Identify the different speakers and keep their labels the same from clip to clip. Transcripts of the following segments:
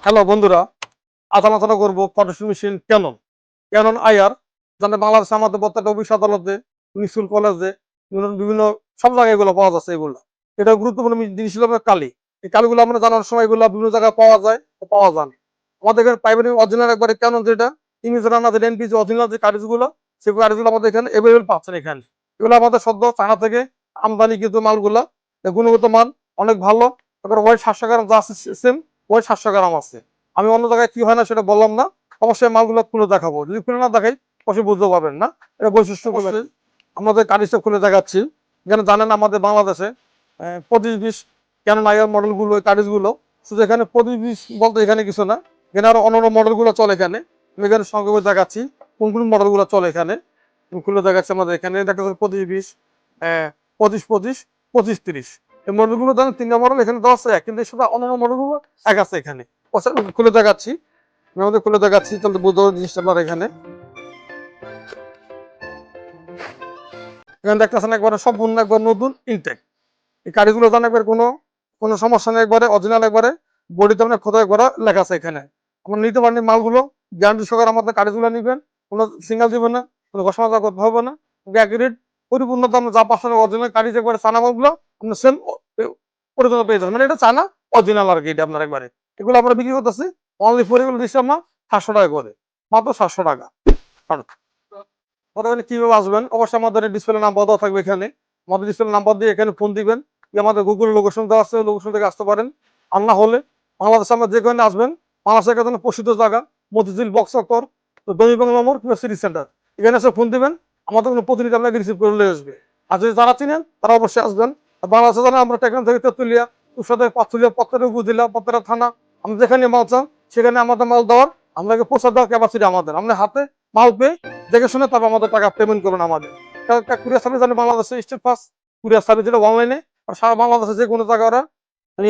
Speaker 1: Hello বন্ধুরা, আজ আলোচনা করবো photoshoot machine Canon Canon IR, জানে বাংলাদেশে আমাদের প্রত্যেকটা অফিস আদালতে, স্কুল কলেজে, বিভিন্ন সব জায়গায় এগুলো পাওয়া যাচ্ছে। এগুলো এটা গুরুত্বপূর্ণ জিনিস হলো কালি। এই কালিগুলো আমরা জানার সময় এগুলো বিভিন্ন জায়গায় পাওয়া যায়, পাওয়া যায় না। আমাদের এখানে প্রাইভেট অরিজিনাল একবারে ক্যানন, যেটা ইংরেজি রান্নাদের এনপিজি অরিজিনাল যে কারিজগুলো, সেই কারিজগুলো আমাদের এখানে অ্যাভেলেবল পাচ্ছেন। এখানে এগুলো আমাদের সদ্য চায়না থেকে আমদানি কিন্তু মালগুলা, গুণগত মান অনেক ভালো। তারপরে ওয়াই 700 গ্রাম যা আছে সেম, ওই 700 গ্রাম আছে। আমি অন্য জায়গায় কি হয় না সেটা বললাম না। অবশ্যই মালগুলো খুলে দেখাবো, যদি খুলে না দেখাই অবশ্যই বুঝতে পারবেন না এটা বৈশিষ্ট্য। আমাদের কারিজটা খুলে দেখাচ্ছি। এখানে জানেন আমাদের বাংলাদেশে 25-20 কেন নাইয়ার মডেলগুলো, কারিজগুলো শুধু এখানে 25-20 বলতে এখানে কিছু না, এখানে আরো অন্যান্য মডেলগুলো চলে। এখানে আমি এখানে সংক্ষেপে দেখাচ্ছি কোন কোন মডেলগুলো চলে। এখানে খুলে দেখাচ্ছি। আমাদের এখানে দেখা যাচ্ছে 25-20, 25-25, 25-30 এই মডেলগুলো ধরেন তিনটা মডেল এখানে দেওয়া আছে, কিন্তু সেটা অন্যান্য মডেলগুলো এক আছে এখানে। খুলে দেখাচ্ছি, আমি আমাদের খুলে দেখাচ্ছি, তাহলে বুঝতে হবে জিনিসটা। আপনার এখানে এখানে দেখতেছেন একবারে সম্পূর্ণ একবার নতুন ইনটেক। এই গাড়িগুলো জান একবার কোনো কোনো সমস্যা নেই, একবারে অরিজিনাল, একবারে বডিতে মানে খোদাই করা লেখা আছে এখানে। আমরা নিতে পারেন মালগুলো গ্যারান্টি সহকারে আমাদের গাড়িগুলো নিবেন, কোনো সিঙ্গেল দিবেন না, কোনো ঘষা মাজা করতে হবে না। অ্যাকুরেট পরিপূর্ণ দাম যা পাচ্ছেন অরিজিনাল গাড়ি একবারে চানা মালগুলো আপনি সেম পরিপূর্ণ পেয়ে যাবেন। মানে এটা চানা অরিজিনাল আর কি। এটা আপনার একবারে এগুলো আমরা বিক্রি করতেছি অনলি ফর, এগুলো দিচ্ছি আমরা 700 টাকা করে, মাত্র 700 টাকা। কিভাবে আসবেন, অবশ্যই আমাদের ডিসপ্লে নাম্বার দেওয়া থাকবে এখানে। আমাদের ডিসপ্লে নাম্বার দিয়ে এখানে ফোন দিবেন, আমাদের গুগল লোকেশন দেওয়া আছে, লোকেশন থেকে আসতে পারেন। আর না হলে বাংলাদেশে আমরা যেখানে আসবেন, বাংলাদেশের জন্য প্রসিদ্ধ জায়গা মতিঝিল বক্স চত্বর, দৈনিক বাংলা মোড় কিংবা সিটি সেন্টার, এখানে এসে ফোন দিবেন, আমাদের কোনো প্রতিনিধি আপনাকে রিসিভ করে নিয়ে আসবে। আর যদি যারা চিনেন তারা অবশ্যই আসবেন। আর বাংলাদেশে জানা আমরা এখান থেকে তেতুলিয়া, উৎসাদে পাথুলিয়া, পত্তের উপজেলা, পত্তেরা থানা, আমরা যেখানে মাল চান সেখানে আমাদের মাল দেওয়ার, আপনাকে প্রচার দেওয়ার ক্যাপাসিটি আমাদের। আমরা হাতে মাল পেয়ে দেখে শুনে তারপর আমাদের টাকা পেমেন্ট করবেন আমাদের। কুরিয়ার সার্ভিস জানি বাংলাদেশে স্টেট ফার্স্ট কুরিয়ার সার্ভিস, যেটা অনলাইনে আর সারা বাংলাদেশে যে কোনো জায়গায়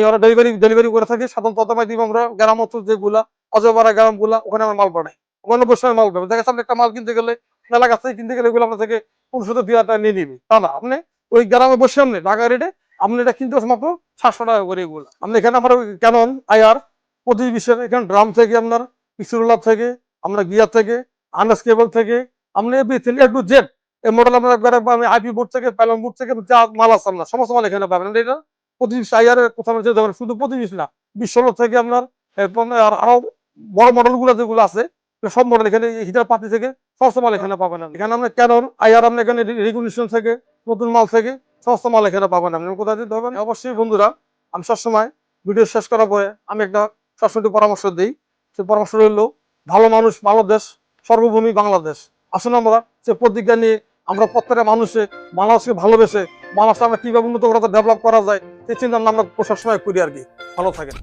Speaker 1: ওরা ডেলিভারি করে থাকে। সাধারণত দিব আমরা গ্রাম অঞ্চল যেগুলা, অজপাড়া গ্রামগুলা, ওখানে আমরা মাল পাঠাই। ওখানে বসে মাল পাবেন। দেখা যাচ্ছে একটা মাল কিনতে গেলে, মেলা কাছ থেকে কিনতে গেলে এগুলো আপনার থেকে 1500-2000 টাকা নিয়ে নিবি, তা না। আপনি ওই গ্রামে বসে আপনি ঢাকা রেটে আপনি এটা কিনতে হচ্ছে মাত্র 700 টাকা করে। এগুলো আপনি এখানে আমার ক্যানন আইআর 25-20 এখানে ড্রাম থেকে, আপনার পিক্সুলার থেকে, আমরা গিয়ার থেকে, আনএস কেবল থেকে, আপনি এভরিথিং এ টু জেড এই মডেল আপনার একবারে আইপি বোর্ড থেকে, প্যালন বোর্ড থেকে যা মাল আছে আপনার সমস্ত মাল এখানে পাবেন। এটা 25 আইআর কোথাও যেতে পারেন, শুধু 25 না, 20-16 থেকে আপনার আর আরো বড় মডেল গুলো যেগুলো আছে সব মডেল এখানে, হিটার পাতি থেকে সমস্ত মাল এখানে পাবেন। এখানে আপনার ক্যানন আইআর, আপনি এখানে রেগুলেশন থেকে, নতুন মাল থেকে সমস্ত মাল এখানে পাবেন। আপনি কোথায় দিতে পারবেন। অবশ্যই বন্ধুরা, আমি সবসময় ভিডিও শেষ করার পরে আমি একটা সবসময় পরামর্শ দিই। সেই পরামর্শ হলো, ভালো মানুষ ভালো দেশ, সর্বভূমি বাংলাদেশ। আসুন আমরা সে প্রতিজ্ঞা নিয়ে আমরা প্রত্যেকটা মানুষে বাংলাদেশকে ভালোবেসে বাংলাদেশে আমরা কিভাবে উন্নত করা যায়, ডেভেলপ করা যায়, সেই চিন্তা আমরা সবসময় করি আর কি। ভালো থাকেন।